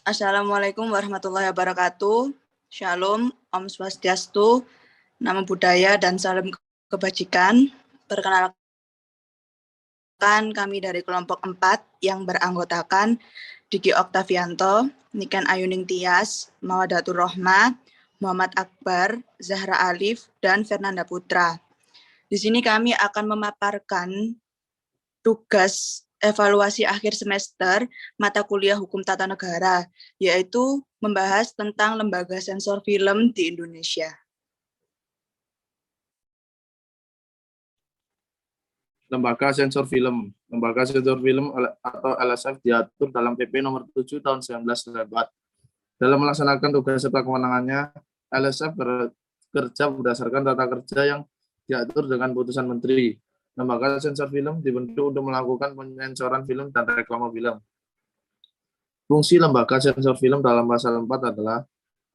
Assalamualaikum warahmatullahi wabarakatuh. Shalom, Om Swastiastu, Namo Buddhaya, dan salam kebajikan. Perkenalkan kami dari kelompok 4 yang beranggotakan Diki Oktavianto, Niken Ayuning Tias, Mawadatur Rohma, Muhammad Akbar, Zahra Alif, dan Fernanda Putra. Di sini kami akan memaparkan tugas evaluasi akhir semester mata kuliah Hukum Tata Negara, yaitu membahas tentang lembaga sensor film di Indonesia. Lembaga sensor film. Lembaga sensor film atau LSF diatur dalam PP nomor 7 tahun 1994. Dalam melaksanakan tugas serta kewenangannya, LSF bekerja berdasarkan tata kerja yang diatur dengan putusan Menteri. Lembaga sensor film dibentuk untuk melakukan penyensoran film dan reklame film. Fungsi lembaga sensor film dalam pasal 4 adalah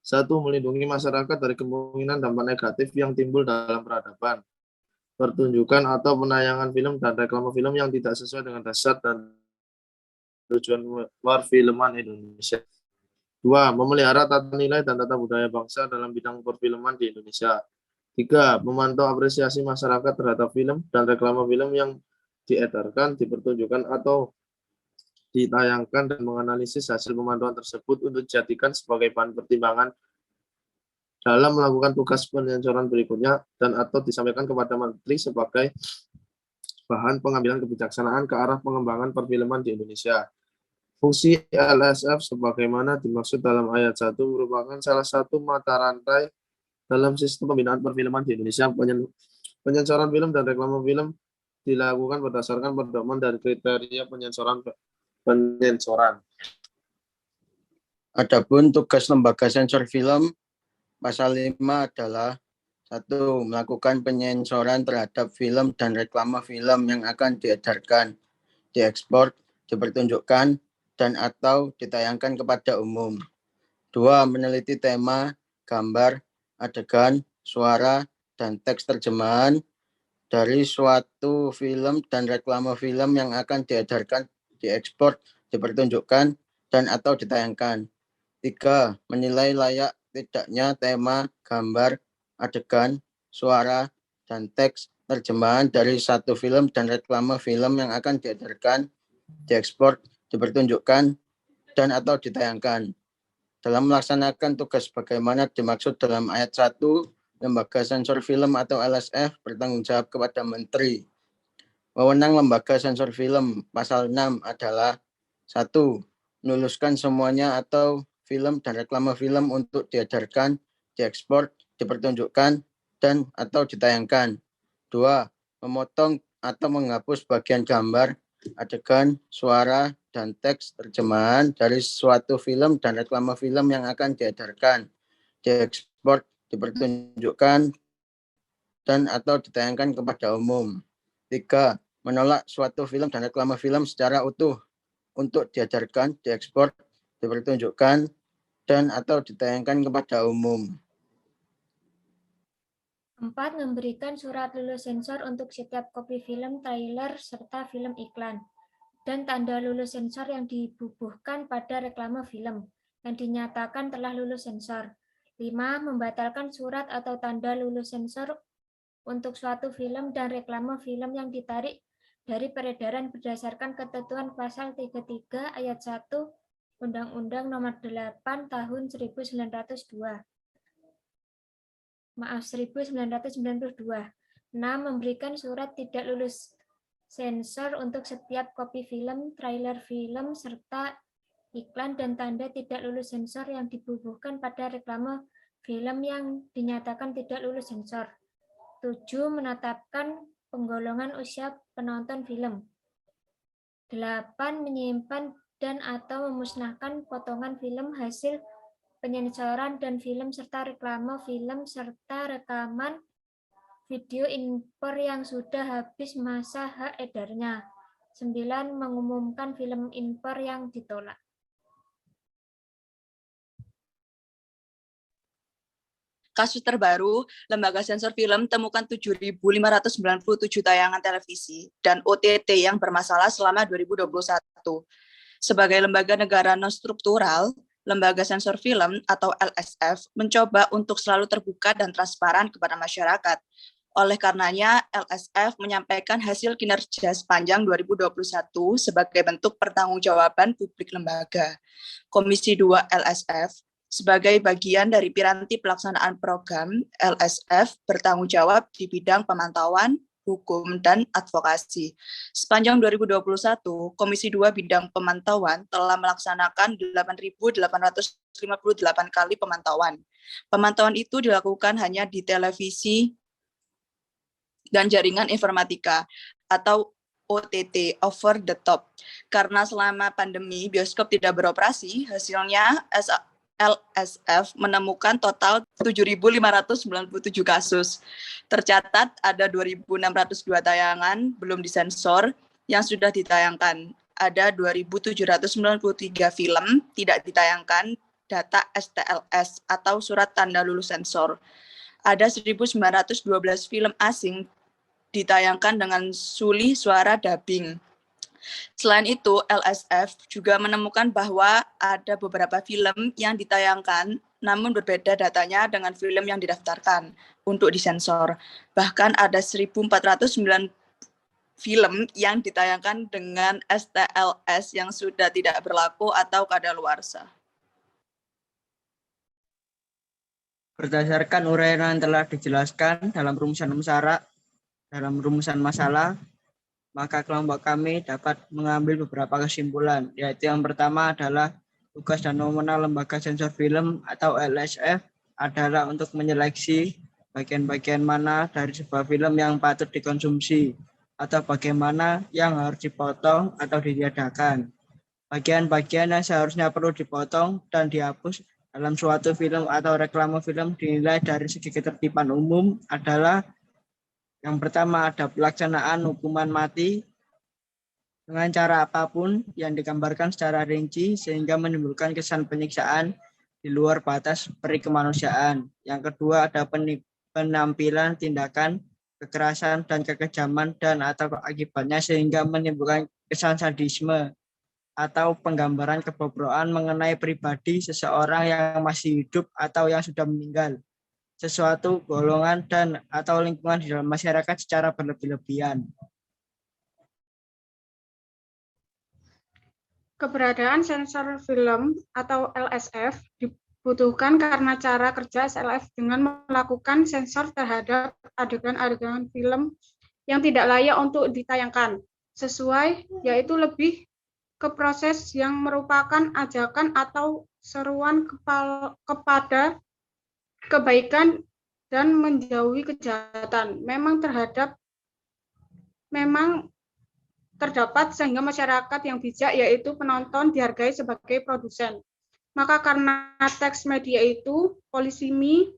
1. Melindungi masyarakat dari kemungkinan dampak negatif yang timbul dalam peradaban, pertunjukan atau penayangan film dan reklame film yang tidak sesuai dengan dasar dan tujuan perfilman Indonesia. 2. Memelihara tata nilai dan tata budaya bangsa dalam bidang perfilman di Indonesia. 3. Memantau apresiasi masyarakat terhadap film dan reklame film yang diedarkan, dipertunjukkan, atau ditayangkan dan menganalisis hasil pemantauan tersebut untuk dijadikan sebagai bahan pertimbangan dalam melakukan tugas penyensoran berikutnya dan atau disampaikan kepada Menteri sebagai bahan pengambilan kebijaksanaan ke arah pengembangan perfilman di Indonesia. Fungsi LSF sebagaimana dimaksud dalam ayat 1 merupakan salah satu mata rantai dalam sistem pembinaan perfilman di Indonesia. Penyensoran film dan reklame film dilakukan berdasarkan pedoman dan kriteria penyensoran. Adapun tugas lembaga sensor film pasal 5 adalah 1. Melakukan penyensoran terhadap film dan reklame film yang akan diedarkan, diekspor, dipertunjukkan, dan atau ditayangkan kepada umum. 2. Meneliti tema, gambar, adegan, suara, dan teks terjemahan dari suatu film dan reklame film yang akan diedarkan, diekspor, dipertunjukkan, dan atau ditayangkan. 3. Menilai layak tidaknya tema, gambar, adegan, suara, dan teks terjemahan dari satu film dan reklame film yang akan diedarkan, diekspor, dipertunjukkan, dan atau ditayangkan. Dalam melaksanakan tugas bagaimana dimaksud dalam ayat 1, Lembaga Sensor Film atau LSF bertanggung jawab kepada Menteri. Wewenang Lembaga Sensor Film pasal 6 adalah 1. Meluluskan semuanya atau film dan reklame film untuk diedarkan, diekspor, dipertunjukkan, dan atau ditayangkan. 2. Memotong atau menghapus bagian gambar, adegan, suara, dan teks terjemahan dari suatu film dan reklame film yang akan diedarkan, diekspor, dipertunjukkan, dan atau ditayangkan kepada umum. 3. Menolak suatu film dan reklame film secara utuh untuk diedarkan, diekspor, dipertunjukkan, dan atau ditayangkan kepada umum. 4. Memberikan surat lulus sensor untuk setiap kopi film, trailer, serta film iklan, dan tanda lulus sensor yang dibubuhkan pada reklame film yang dinyatakan telah lulus sensor. 5. Membatalkan surat atau tanda lulus sensor untuk suatu film dan reklame film yang ditarik dari peredaran berdasarkan ketentuan pasal 33 ayat 1 Undang-Undang Nomor 8 Tahun 1992. 1992. 6. Memberikan surat tidak lulus sensor untuk setiap kopi film, trailer film, serta iklan dan tanda tidak lulus sensor yang dibubuhkan pada reklame film yang dinyatakan tidak lulus sensor. 7. Menetapkan penggolongan usia penonton film. 8. Menyimpan dan atau memusnahkan potongan film hasil penyensoran dan film serta reklame film serta rekaman video impor yang sudah habis masa hak edarnya. 9. Mengumumkan film impor yang ditolak. Kasus terbaru, Lembaga Sensor Film temukan 7.597 tayangan televisi dan OTT yang bermasalah selama 2021. Sebagai lembaga negara non-struktural, Lembaga Sensor Film atau LSF mencoba untuk selalu terbuka dan transparan kepada masyarakat. Oleh karenanya, LSF menyampaikan hasil kinerja sepanjang 2021 sebagai bentuk pertanggungjawaban publik lembaga. Komisi 2 LSF sebagai bagian dari piranti pelaksanaan program, LSF bertanggung jawab di bidang pemantauan, hukum, dan advokasi. Sepanjang 2021, Komisi 2 bidang pemantauan telah melaksanakan 8.858 kali pemantauan. Pemantauan itu dilakukan hanya di televisi dan jaringan informatika atau OTT, over the top. Karena selama pandemi bioskop tidak beroperasi, hasilnya LSF menemukan total 7.597 kasus. Tercatat ada 2.602 tayangan belum disensor yang sudah ditayangkan. Ada 2.793 film tidak ditayangkan data STLS atau surat tanda lulus sensor. Ada 1.912 film asing ditayangkan dengan suli suara dubbing. Selain itu, LSF juga menemukan bahwa ada beberapa film yang ditayangkan, namun berbeda datanya dengan film yang didaftarkan untuk disensor. Bahkan ada 1.409 film yang ditayangkan dengan STLS yang sudah tidak berlaku atau kadaluarsa. Berdasarkan uraian yang telah dijelaskan dalam rumusan masalah, maka kelompok kami dapat mengambil beberapa kesimpulan, yaitu yang pertama adalah tugas dan wewenang Lembaga Sensor Film atau LSF adalah untuk menyeleksi bagian-bagian mana dari sebuah film yang patut dikonsumsi atau bagaimana yang harus dipotong atau ditiadakan. Bagian-bagian yang seharusnya perlu dipotong dan dihapus dalam suatu film atau reklame film dinilai dari segi ketertiban umum adalah yang pertama ada pelaksanaan hukuman mati dengan cara apapun yang digambarkan secara rinci sehingga menimbulkan kesan penyiksaan di luar batas peri kemanusiaan. Yang kedua ada penampilan tindakan kekerasan dan kekejaman dan atau akibatnya sehingga menimbulkan kesan sadisme atau penggambaran kebobrokan mengenai pribadi seseorang yang masih hidup atau yang sudah meninggal, sesuatu golongan dan atau lingkungan di dalam masyarakat secara berlebih-lebihan. Keberadaan sensor film atau LSF dibutuhkan karena cara kerja SLF dengan melakukan sensor terhadap adegan-adegan film yang tidak layak untuk ditayangkan, sesuai yaitu lebih ke proses yang merupakan ajakan atau seruan kepada kebaikan dan menjauhi kejahatan. Memang terdapat sehingga masyarakat yang bijak yaitu penonton dihargai sebagai produsen. Maka karena teks media itu polisemi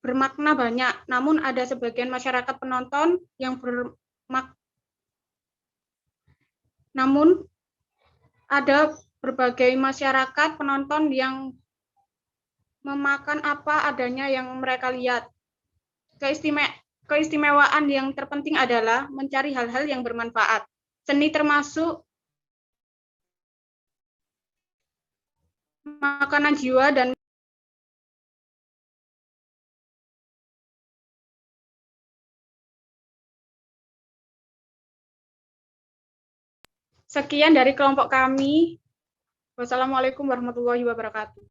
bermakna banyak, namun ada sebagian masyarakat penonton yang namun ada berbagai masyarakat penonton yang memakan apa adanya yang mereka lihat. Keistimewaan yang terpenting adalah mencari hal-hal yang bermanfaat. Seni termasuk makanan jiwa dan sekian dari kelompok kami. Wassalamualaikum warahmatullahi wabarakatuh.